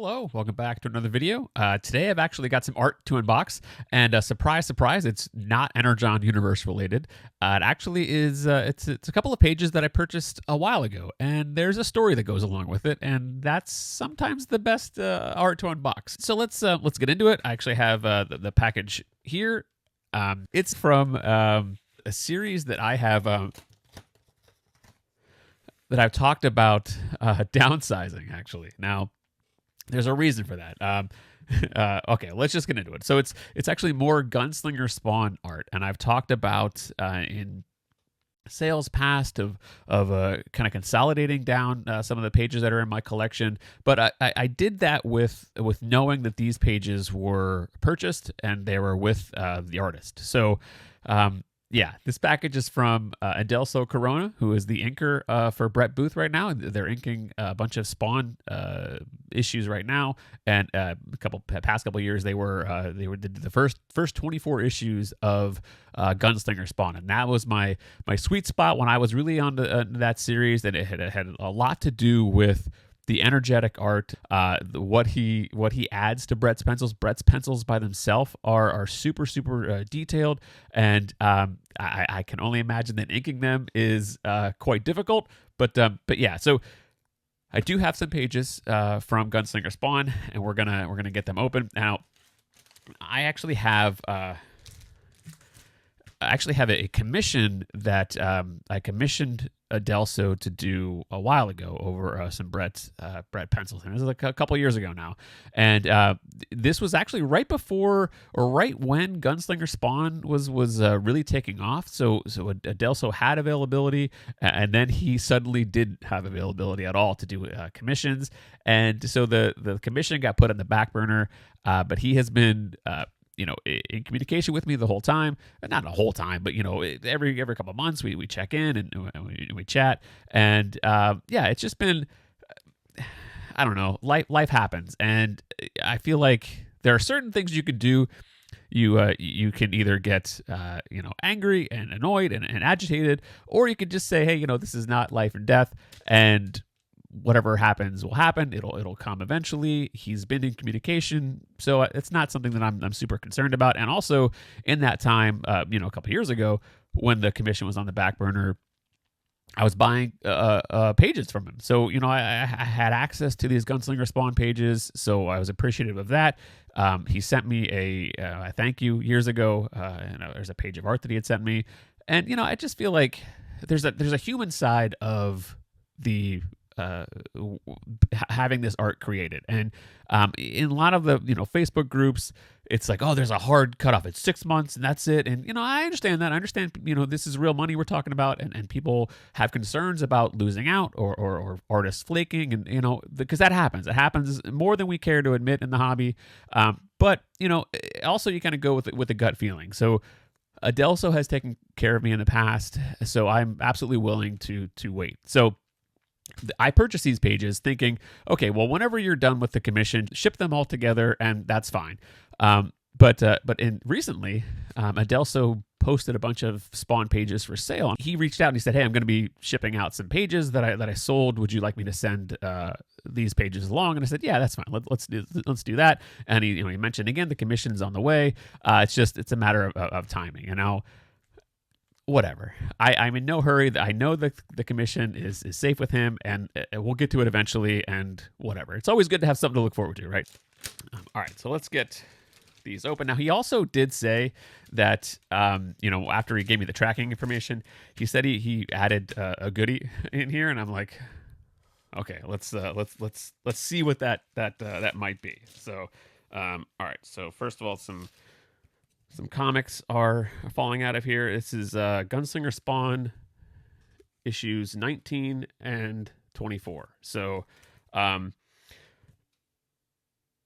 Hello, welcome back to another video. Today I've actually got some art to unbox, and surprise, surprise, it's not Energon Universe related. It actually is. It's a couple of pages that I purchased a while ago, and there's a story that goes along with it, and that's sometimes the best art to unbox. So let's get into it. I actually have the package here. It's from a series that I have that I've talked about downsizing. Actually, now. There's a reason for that. Okay, let's just get into it. So it's actually more Gunslinger Spawn art, and I've talked about in sales past of kind of consolidating down some of the pages that are in my collection. But I did that with knowing that these pages were purchased and they were with the artist. So. Yeah, this package is from Adelso Corona, who is the inker for Brett Booth right now. They're inking a bunch of Spawn issues right now, and past couple years they did the first 24 issues of Gunslinger Spawn, and that was my sweet spot when I was really on that series. And it had a lot to do with the energetic art, what he adds to Brett's pencils. Brett's pencils by themselves are super detailed, and I can only imagine that inking them is quite difficult. But yeah, so I do have some pages from Gunslinger Spawn, and we're gonna get them open now. I actually have a commission that I commissioned Adelso to do a while ago over some Brett pencils. And this is like a couple years ago now. And this was actually right before or right when Gunslinger Spawn was really taking off. So Adelso had availability, and then he suddenly didn't have availability at all to do commissions. And so the commission got put on the back burner, but he has been in communication with me the whole time. Not the whole time, but every couple of months we check in and we chat. And yeah, it's just been, I don't know, life happens, and I feel like there are certain things you could do. You can either get angry and annoyed and agitated, or you could just say, hey, this is not life and death, and whatever happens will happen. It'll come eventually. He's been in communication, so it's not something that I'm super concerned about. And also, in that time, a couple years ago, when the commission was on the back burner, I was buying pages from him. So I had access to these Gunslinger Spawn pages, so I was appreciative of that. He sent me a thank you years ago, and there's a page of art that he had sent me, and I just feel like there's a human side of the having this art created. And in a lot of the Facebook groups, it's like, oh, there's a hard cutoff. It's 6 months and that's it. And I understand that. I understand this is real money we're talking about, and people have concerns about losing out or artists flaking, and because that happens. It happens more than we care to admit in the hobby. But also you kind of go with a gut feeling. So Adelso has taken care of me in the past, so I'm absolutely willing to wait. So I purchased these pages thinking, okay, well, whenever you're done with the commission, ship them all together, and that's fine. But recently, Adelso posted a bunch of Spawn pages for sale. He reached out and he said, hey, I'm going to be shipping out some pages that I sold. Would you like me to send these pages along? And I said, yeah, that's fine. Let's do that. And he mentioned again the commission's on the way. It's a matter of timing. Now, whatever. I'm in no hurry. I know that the commission is safe with him, and we'll get to it eventually, and whatever. It's always good to have something to look forward to, right? All right, so let's get these open. Now, he also did say that, after he gave me the tracking information, he said he added a goodie in here, and I'm like, okay, let's see what that might be. So, all right. So first of all, some comics are falling out of here. This is Gunslinger Spawn issues 19 and 24. So,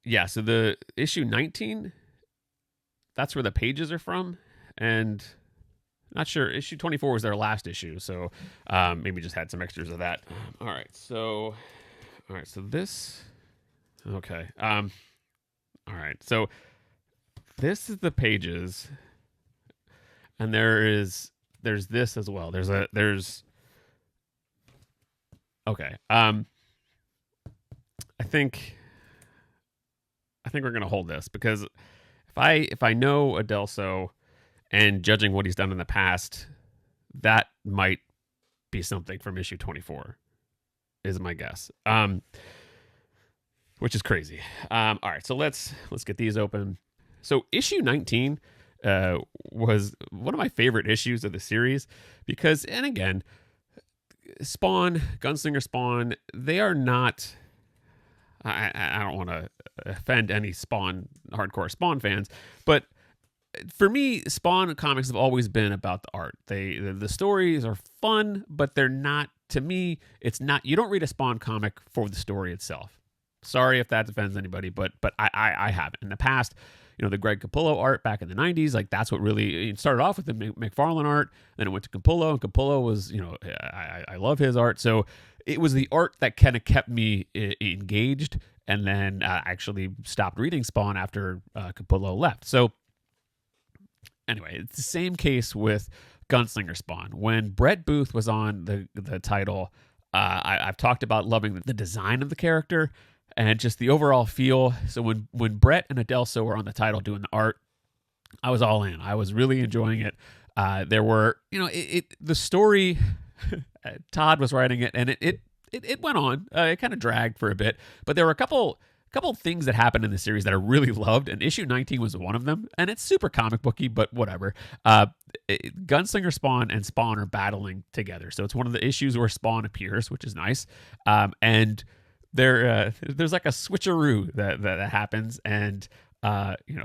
yeah, so the issue 19, that's where the pages are from. And not sure, issue 24 was their last issue. So maybe just had some extras of that. All right, so this, okay. All right, so this is the pages, and there's this as well. Okay. I think think we're gonna hold this, because if I know Adelso, and judging what he's done in the past, that might be something from issue 24, is my guess. Which is crazy. All right, so let's get these open. So issue 19 was one of my favorite issues of the series because, and again, Spawn, Gunslinger Spawn, they are not. I don't want to offend any hardcore Spawn fans, but for me, Spawn comics have always been about the art. The stories are fun, but they're not. To me, it's not. You don't read a Spawn comic for the story itself. Sorry if that offends anybody, but I haven't in the past. The Greg Capullo art back in the 90s, like that's what really it started off with the McFarlane art. Then it went to Capullo, and Capullo was, I love his art. So it was the art that kind of kept me engaged, and then actually stopped reading Spawn after Capullo left. So anyway, it's the same case with Gunslinger Spawn. When Brett Booth was on the title, I've talked about loving the design of the character and just the overall feel. So when Brett and Adelso were on the title doing the art, I was all in. I was really enjoying it. There were, the story, Todd was writing it, and it went on. It kind of dragged for a bit, but there were a couple things that happened in the series that I really loved, and issue 19 was one of them. And it's super comic booky, but whatever. Gunslinger Spawn and Spawn are battling together, so it's one of the issues where Spawn appears, which is nice. And there's like a switcheroo that happens, and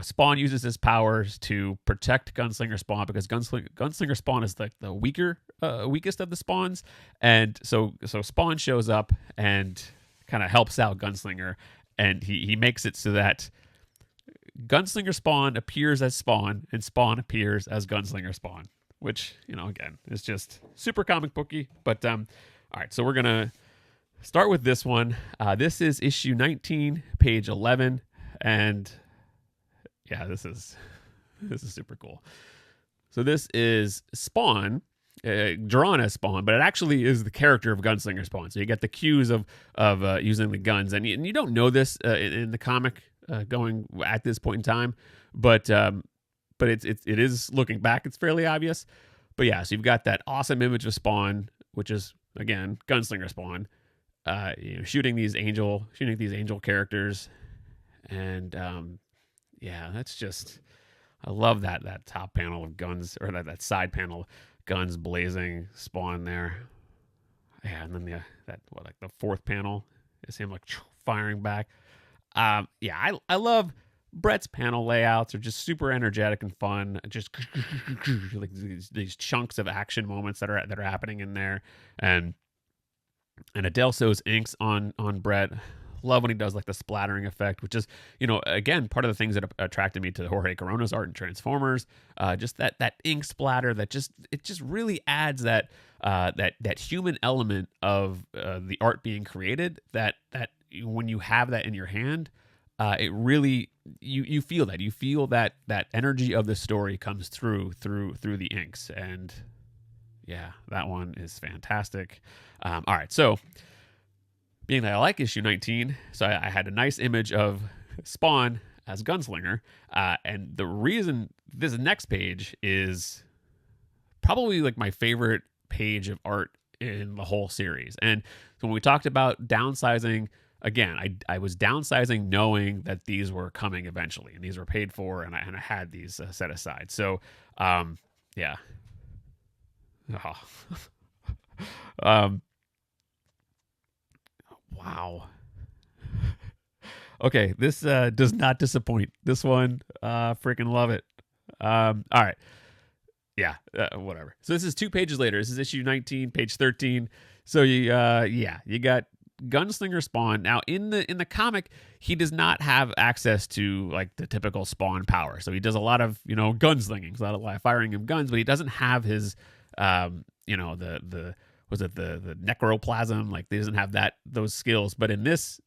Spawn uses his powers to protect Gunslinger Spawn because Gunslinger Spawn is like the weakest of the Spawns, and so Spawn shows up and kind of helps out Gunslinger, and he makes it so that Gunslinger Spawn appears as Spawn and Spawn appears as Gunslinger Spawn, which again is just super comic booky. But all right, so we're gonna start with this one. This is issue 19, page 11, and yeah, this is super cool. So this is Spawn, drawn as Spawn, but it actually is the character of Gunslinger Spawn. So you get the cues of using the guns, and you don't know this in the comic going at this point in time, but it is, looking back, it's fairly obvious. But yeah, so you've got that awesome image of Spawn, which is again Gunslinger Spawn. Shooting these angel characters, and yeah, that's just, I love that top panel of guns, or that side panel, guns blazing, Spawn there. Yeah, and then the fourth panel is him like firing back. Yeah, I love Brett's panel layouts. Are just super energetic and fun. Just like these chunks of action moments that are happening in there, and Adelso's inks on Brett. Love when he does like the splattering effect, which is, again, part of the things that attracted me to Jorge Corona's art in Transformers. Just that ink splatter it just really adds that human element of the art being created. That when you have that in your hand, it really you feel that energy of the story comes through the inks. And yeah, that one is fantastic. All right, so being that I like issue 19, so I had a nice image of Spawn as Gunslinger, and the reason this next page is probably like my favorite page of art in the whole series. And so when we talked about downsizing, again, I was downsizing knowing that these were coming eventually, and these were paid for, and I had these set aside. So yeah. Oh. Wow. Okay, this does not disappoint. This one, freaking love it. All right. Yeah, whatever. So this is 2 pages later. This is issue 19, page 13. So you got Gunslinger Spawn. Now in the comic, he does not have access to like the typical Spawn power. So he does a lot of, gunslinging, a lot of firing of guns, but he doesn't have his the necroplasm, like he doesn't have those skills. But in this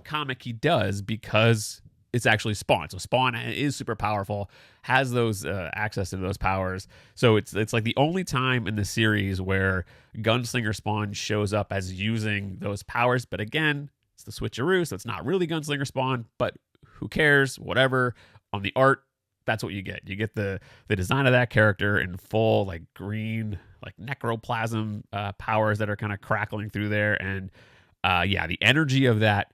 comic he does, because it's actually Spawn. So Spawn is super powerful, has those access to those powers. So it's like the only time in the series where Gunslinger Spawn shows up as using those powers. But again, it's the switcheroo, so it's not really Gunslinger Spawn. But who cares? Whatever. On the art, that's what you get. You get the design of that character in full like green, like necroplasm powers that are kind of crackling through there. And yeah, the energy of that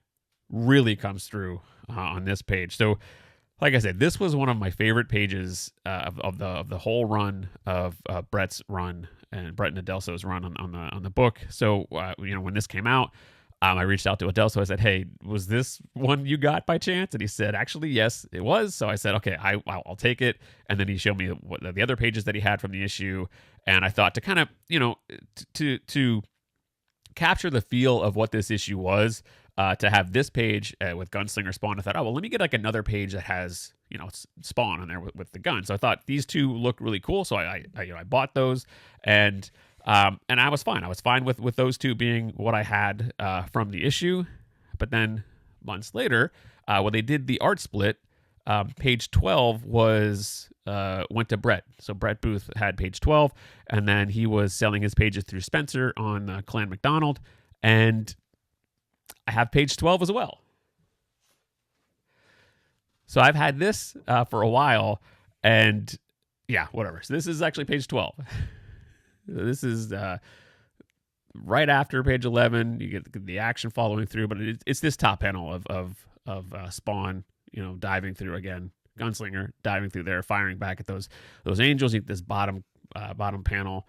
really comes through on this page. So like I said, this was one of my favorite pages of the whole run of Brett's run and Brett and Adelso's run on the book. So when this came out, I reached out to Adelso. I said, "Hey, was this one you got by chance?" And he said, "Actually, yes, it was." So I said, "Okay, I'll take it." And then he showed me the other pages that he had from the issue, and I thought to kind of to capture the feel of what this issue was. To have this page with Gunslinger Spawn, I thought, oh, well, let me get like another page that has, Spawn on there with the gun. So I thought these two looked really cool. So I bought those, and I was fine. I was fine with those two being what I had from the issue. But then months later, when they did the art split, page 12 went to Brett. So Brett Booth had page 12, and then he was selling his pages through Spencer on Clan McDonald, and I have page 12 as well. So I've had this for a while, and yeah, whatever. So this is actually page 12. This is right after page 11. You get the action following through, but it's this top panel of Spawn, diving through again. Gunslinger diving through there, firing back at those angels. You get this bottom panel.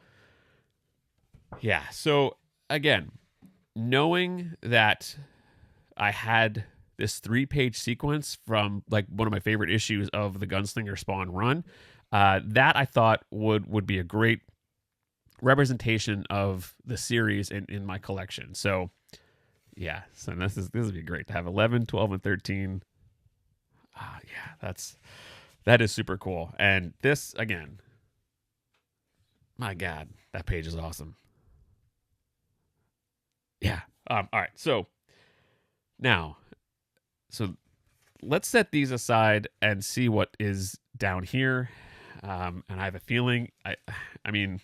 Yeah. So again, knowing that I had this 3-page sequence from like one of my favorite issues of the Gunslinger Spawn run, that I thought would be a great representation of the series in my collection. So yeah, so this would be great to have 11, 12, and 13. Yeah, that is super cool. And this again, my God, that page is awesome. Yeah. All right. So now, let's set these aside and see what is down here. And I have a feeling, I mean,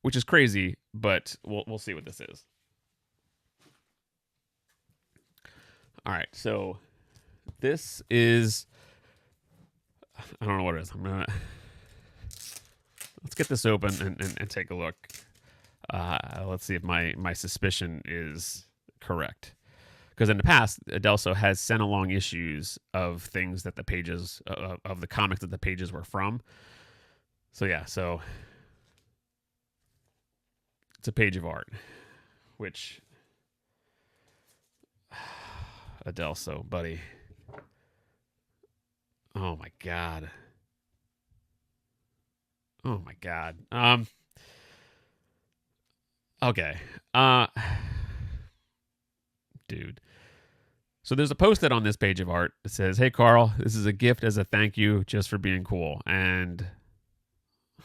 which is crazy, but we'll see what this is. All right. So this is, I don't know what it is. Let's get this open and take a look. Let's see if my suspicion is correct. Because in the past, Adelso has sent along issues of things that the pages of the comics that the pages were from. So yeah, so it's a page of art, which Adelso, buddy. Oh my God. Oh my God. Okay. Dude. So there's a post-it on this page of art that says, "Hey Carl, this is a gift as a thank you just for being cool." And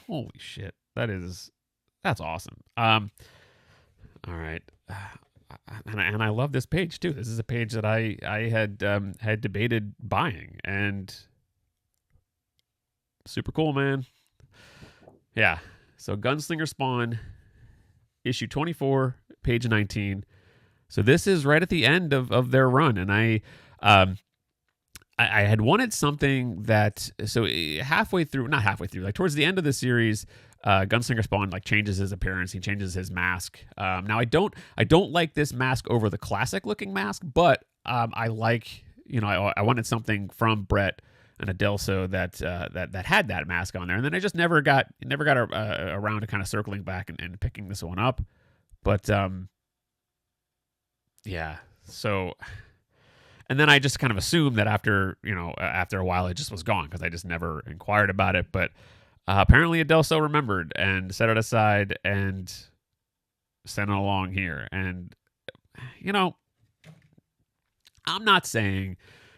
holy shit, that's awesome. All right. And I love this page too. This is a page that I had debated buying, and super cool, man. Yeah. So Gunslinger Spawn, issue 24, page 19. So this is right at the end of their run, and I had wanted something that, so halfway through, not halfway through, like towards the end of the series, Gunslinger Spawn like changes his appearance. He changes his mask. Now I don't like this mask over the classic looking mask, but I like, I wanted something from Brett and Adelso that had that mask on there, and then I just never got around to kind of circling back and picking this one up, but yeah. So, and then I just kind of assumed that after a while, it just was gone because I just never inquired about it. But apparently Adelso remembered and set it aside and sent it along here. And, I'm not saying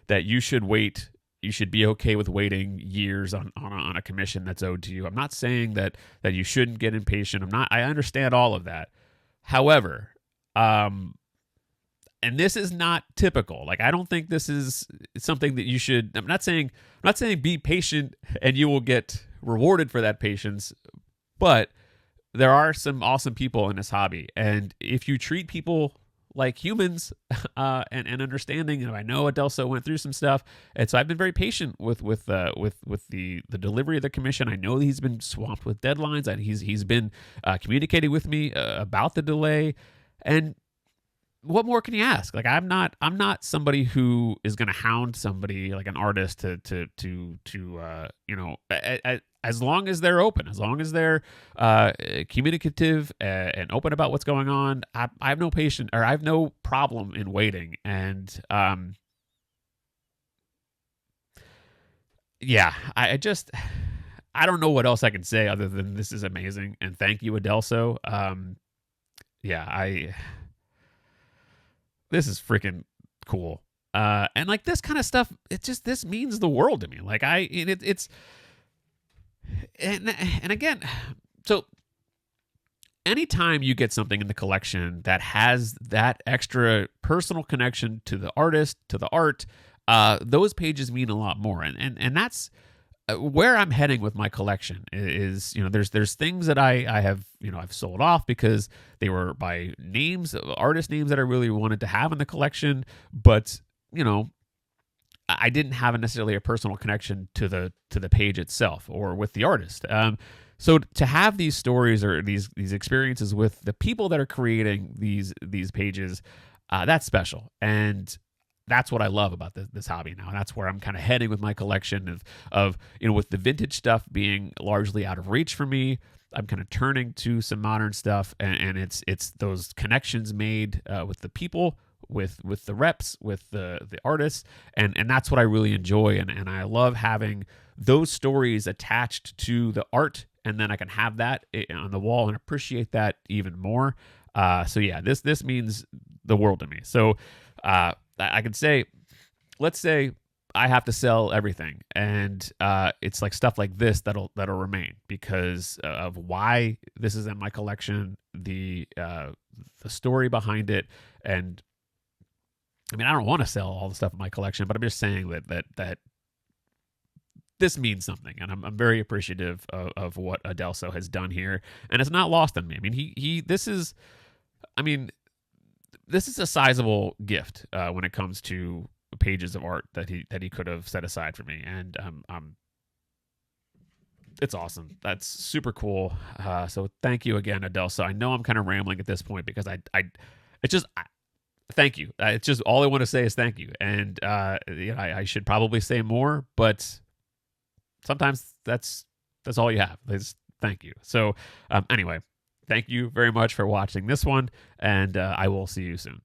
that you should wait. You should be okay with waiting years on a commission that's owed to you. I'm not saying that you shouldn't get impatient. I understand all of that. However, and this is not typical. Like, I don't think this is something that you should. I'm not saying be patient and you will get rewarded for that patience, but there are some awesome people in this hobby, and if you treat people like humans, and understanding. I know Adelso went through some stuff, and so I've been very patient with the delivery of the commission. I know he's been swamped with deadlines, and he's been communicating with me about the delay. And what more can you ask? Like, I'm not somebody who is going to hound somebody like an artist as long as they're open, as long as they're communicative and open about what's going on, I have no patience, or I have no problem in waiting. And yeah, I don't know what else I can say other than this is amazing, and thank you, Adelso. This is freaking cool. And like this kind of stuff, this means the world to me. Like it's again, so anytime you get something in the collection that has that extra personal connection to the artist, to the art, those pages mean a lot more. And that's where I'm heading with my collection is, there's things that I have, I've sold off because they were by names, artist names that I really wanted to have in the collection, but I didn't have necessarily a personal connection to the page itself or with the artist. So to have these stories or these experiences with the people that are creating these pages, that's special. And that's what I love about this hobby now. And that's where I'm kind of heading with my collection of with the vintage stuff being largely out of reach for me, I'm kind of turning to some modern stuff, and it's those connections made with the people, with the reps, with the artists, and that's what I really enjoy, and I love having those stories attached to the art, and then I can have that on the wall and appreciate that even more. So yeah, this means the world to me. So I could say, let's say I have to sell everything, and it's like stuff like this that'll remain because of why this is in my collection, the story behind it, and I mean, I don't want to sell all the stuff in my collection, but I'm just saying that this means something, and I'm very appreciative of what Adelso has done here, and it's not lost on me. I mean, this is a sizable gift when it comes to pages of art that he could have set aside for me, and it's awesome. That's super cool. So thank you again, Adelso. I know I'm kind of rambling at this point because thank you. It's just all I want to say is thank you, and I should probably say more, but sometimes that's all you have is thank you. So anyway, thank you very much for watching this one, and I will see you soon.